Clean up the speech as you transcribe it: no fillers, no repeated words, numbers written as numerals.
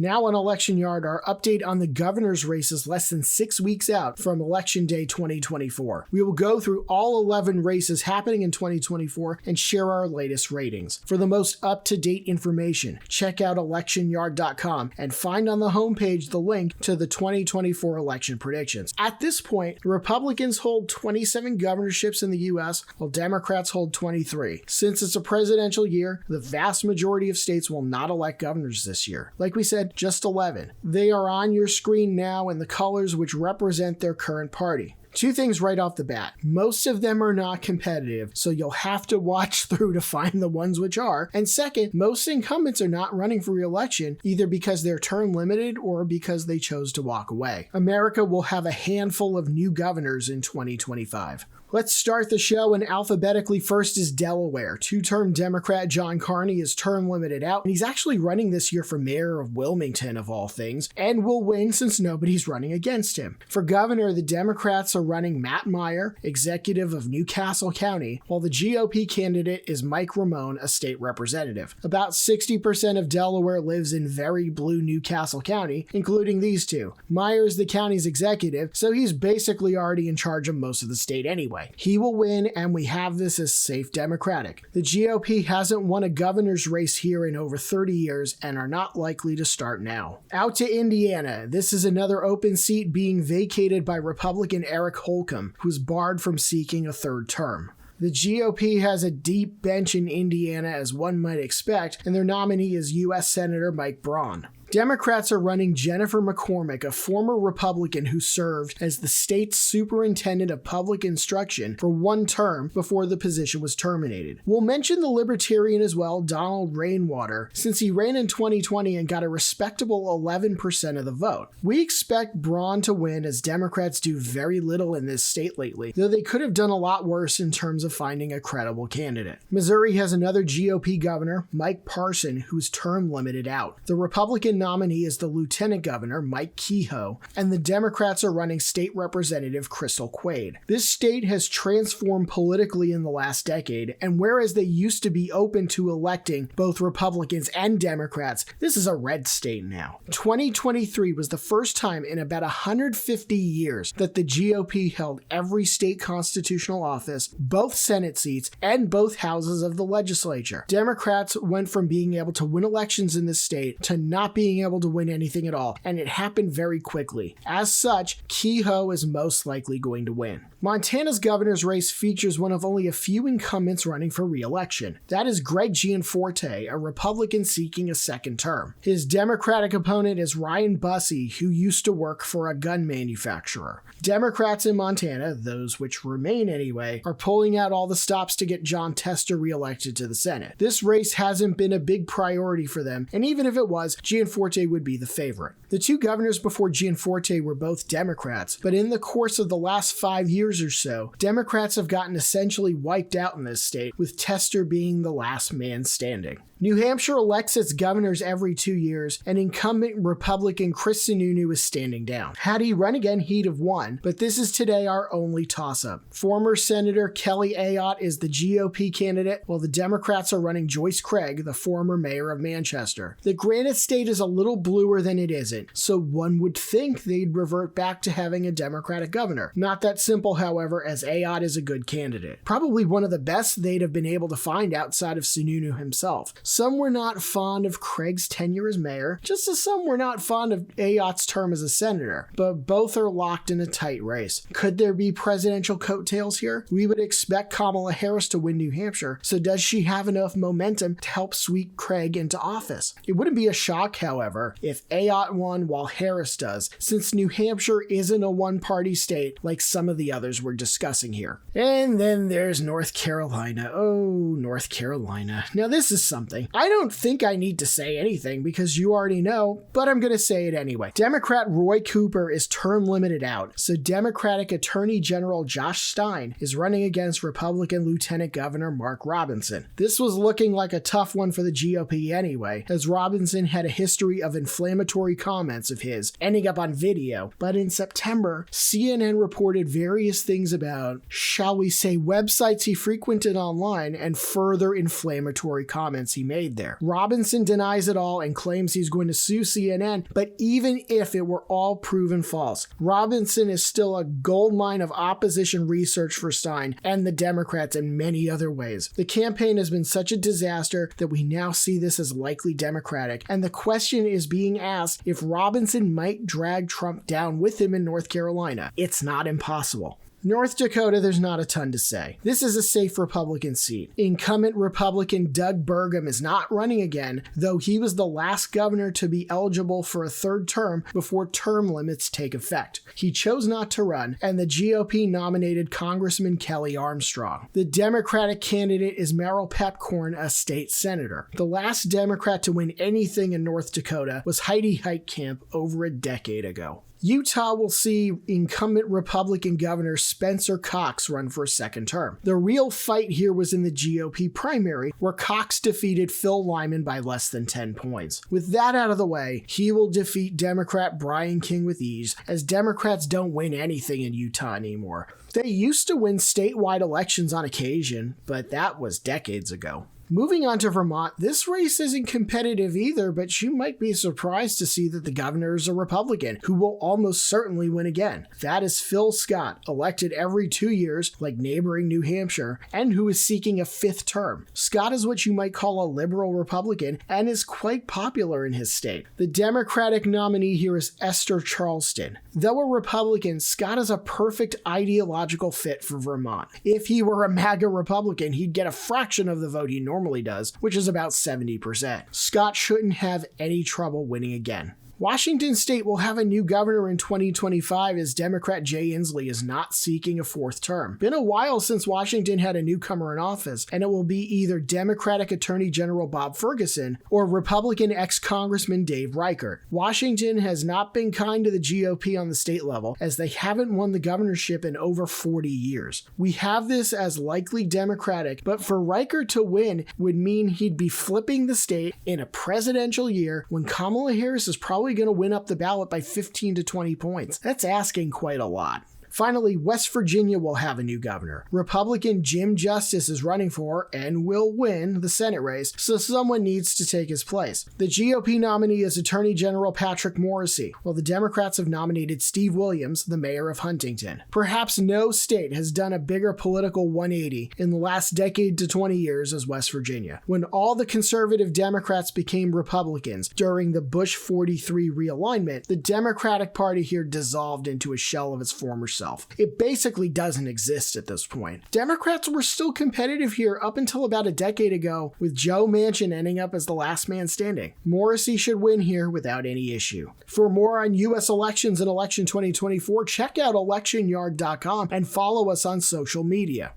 Now on Election Yard, our update on the governor's race is less than 6 weeks out from Election Day 2024. We will go through all 11 races happening in 2024 and share our latest ratings. For the most up-to-date information, check out electionyard.com and find on the homepage the link to the 2024 election predictions. At this point, Republicans hold 27 governorships in the U.S., while Democrats hold 23. Since it's a presidential year, the vast majority of states will not elect governors this year. Like we said, just 11. They are on your screen now in the colors which represent their current party. Two things right off the bat. Most of them are not competitive, so you'll have to watch through to find the ones which are. And second, most incumbents are not running for re-election, either because they're term limited or because they chose to walk away. America will have a handful of new governors in 2025. Let's start the show, and alphabetically first is Delaware. Two-term Democrat John Carney is term limited out, and he's actually running this year for mayor of Wilmington, of all things, and will win since nobody's running against him. For governor, the Democrats are running Matt Meyer, executive of Newcastle County, while the GOP candidate is Mike Ramone, a state representative. About 60% of Delaware lives in very blue Newcastle County, including these two. Meyer is the county's executive, so he's basically already in charge of most of the state anyway. He will win, and we have this as safe Democratic. The GOP hasn't won a governor's race here in over 30 years and are not likely to start now. Out to Indiana. This is another open seat being vacated by Republican Eric Holcomb, who's barred from seeking a third term. The GOP has a deep bench in Indiana, as one might expect, and their nominee is U.S. Senator Mike Braun. Democrats are running Jennifer McCormick, a former Republican who served as the state's superintendent of public instruction for one term before the position was terminated. We'll mention the Libertarian as well, Donald Rainwater, since he ran in 2020 and got a respectable 11% of the vote. We expect Braun to win, as Democrats do very little in this state lately, though they could have done a lot worse in terms of finding a credible candidate. Missouri has another GOP governor, Mike Parson, who's term limited out. The Republican nominee is the Lieutenant Governor, Mike Kehoe, and the Democrats are running State Representative Crystal Quaid. This state has transformed politically in the last decade, and whereas they used to be open to electing both Republicans and Democrats, this is a red state now. 2023 was the first time in about 150 years that the GOP held every state constitutional office, both Senate seats, and both houses of the legislature. Democrats went from being able to win elections in this state to not being able to win anything at all, and it happened very quickly. As such, Kehoe is most likely going to win. Montana's governor's race features one of only a few incumbents running for re-election. That is Greg Gianforte, a Republican seeking a second term. His Democratic opponent is Ryan Bussey, who used to work for a gun manufacturer. Democrats in Montana, those which remain anyway, are pulling out all the stops to get Jon Tester re-elected to the Senate. This race hasn't been a big priority for them, and even if it was, Gianforte would be the favorite. The two governors before Gianforte were both Democrats, but in the course of the last 5 years or so, Democrats have gotten essentially wiped out in this state, with Tester being the last man standing. New Hampshire elects its governors every 2 years, and incumbent Republican Chris Sununu is standing down. Had he run again, he'd have won, but this is today our only toss-up. Former Senator Kelly Ayotte is the GOP candidate, while the Democrats are running Joyce Craig, the former mayor of Manchester. The Granite State is a little bluer than it isn't, so one would think they'd revert back to having a Democratic governor. Not that simple, however, as Ayotte is a good candidate. Probably one of the best they'd have been able to find outside of Sununu himself. Some were not fond of Craig's tenure as mayor, just as some were not fond of Ayotte's term as a senator, but both are locked in a tight race. Could there be presidential coattails here? We would expect Kamala Harris to win New Hampshire, so does she have enough momentum to help sweep Craig into office? It wouldn't be a shock, however, if Ayotte won while Harris does, since New Hampshire isn't a one-party state like some of the others we're discussing here. And then there's North Carolina. Oh, North Carolina. Now this is something. I don't think I need to say anything because you already know, but I'm going to say it anyway. Democrat Roy Cooper is term limited out, so Democratic Attorney General Josh Stein is running against Republican Lieutenant Governor Mark Robinson. This was looking like a tough one for the GOP anyway, as Robinson had a history of inflammatory comments of his ending up on video, but in September, CNN reported various things about, shall we say, websites he frequented online and further inflammatory comments he made there. Robinson denies it all and claims he's going to sue CNN, but even if it were all proven false, Robinson is still a goldmine of opposition research for Stein and the Democrats in many other ways. The campaign has been such a disaster that we now see this as likely Democratic, and the question is being asked if Robinson might drag Trump down with him in North Carolina. It's not impossible. North Dakota, there's not a ton to say. This is a safe Republican seat. Incumbent Republican Doug Burgum is not running again, though he was the last governor to be eligible for a third term before term limits take effect. He chose not to run, and the GOP nominated Congressman Kelly Armstrong. The Democratic candidate is Merrill Pepcorn, a state senator. The last Democrat to win anything in North Dakota was Heidi Heitkamp over a decade ago. Utah will see incumbent Republican Governor Spencer Cox run for a second term. The real fight here was in the GOP primary, where Cox defeated Phil Lyman by less than 10 points. With that out of the way, he will defeat Democrat Brian King with ease, as Democrats don't win anything in Utah anymore. They used to win statewide elections on occasion, but that was decades ago. Moving on to Vermont, this race isn't competitive either, but you might be surprised to see that the governor is a Republican, who will almost certainly win again. That is Phil Scott, elected every 2 years, like neighboring New Hampshire, and who is seeking a fifth term. Scott is what you might call a liberal Republican, and is quite popular in his state. The Democratic nominee here is Esther Charleston. Though a Republican, Scott is a perfect ideological fit for Vermont. If he were a MAGA Republican, he'd get a fraction of the vote he normally does, which is about 70%. Scott shouldn't have any trouble winning again. Washington State will have a new governor in 2025 as Democrat Jay Inslee is not seeking a fourth term. Been a while since Washington had a newcomer in office, and it will be either Democratic Attorney General Bob Ferguson or Republican ex-Congressman Dave Reichert. Washington has not been kind to the GOP on the state level, as they haven't won the governorship in over 40 years. We have this as likely Democratic, but for Reichert to win would mean he'd be flipping the state in a presidential year when Kamala Harris is probably going to win up the ballot by 15 to 20 points. That's asking quite a lot. Finally, West Virginia will have a new governor. Republican Jim Justice is running for, and will win, the Senate race, so someone needs to take his place. The GOP nominee is Attorney General Patrick Morrisey, while the Democrats have nominated Steve Williams, the mayor of Huntington. Perhaps no state has done a bigger political 180 in the last decade to 20 years as West Virginia. When all the conservative Democrats became Republicans during the Bush 43 realignment, the Democratic Party here dissolved into a shell of its former self. It basically doesn't exist at this point. Democrats were still competitive here up until about a decade ago, with Joe Manchin ending up as the last man standing. Morrissey should win here without any issue. For more on U.S. elections and election 2024, check out electionyard.com and follow us on social media.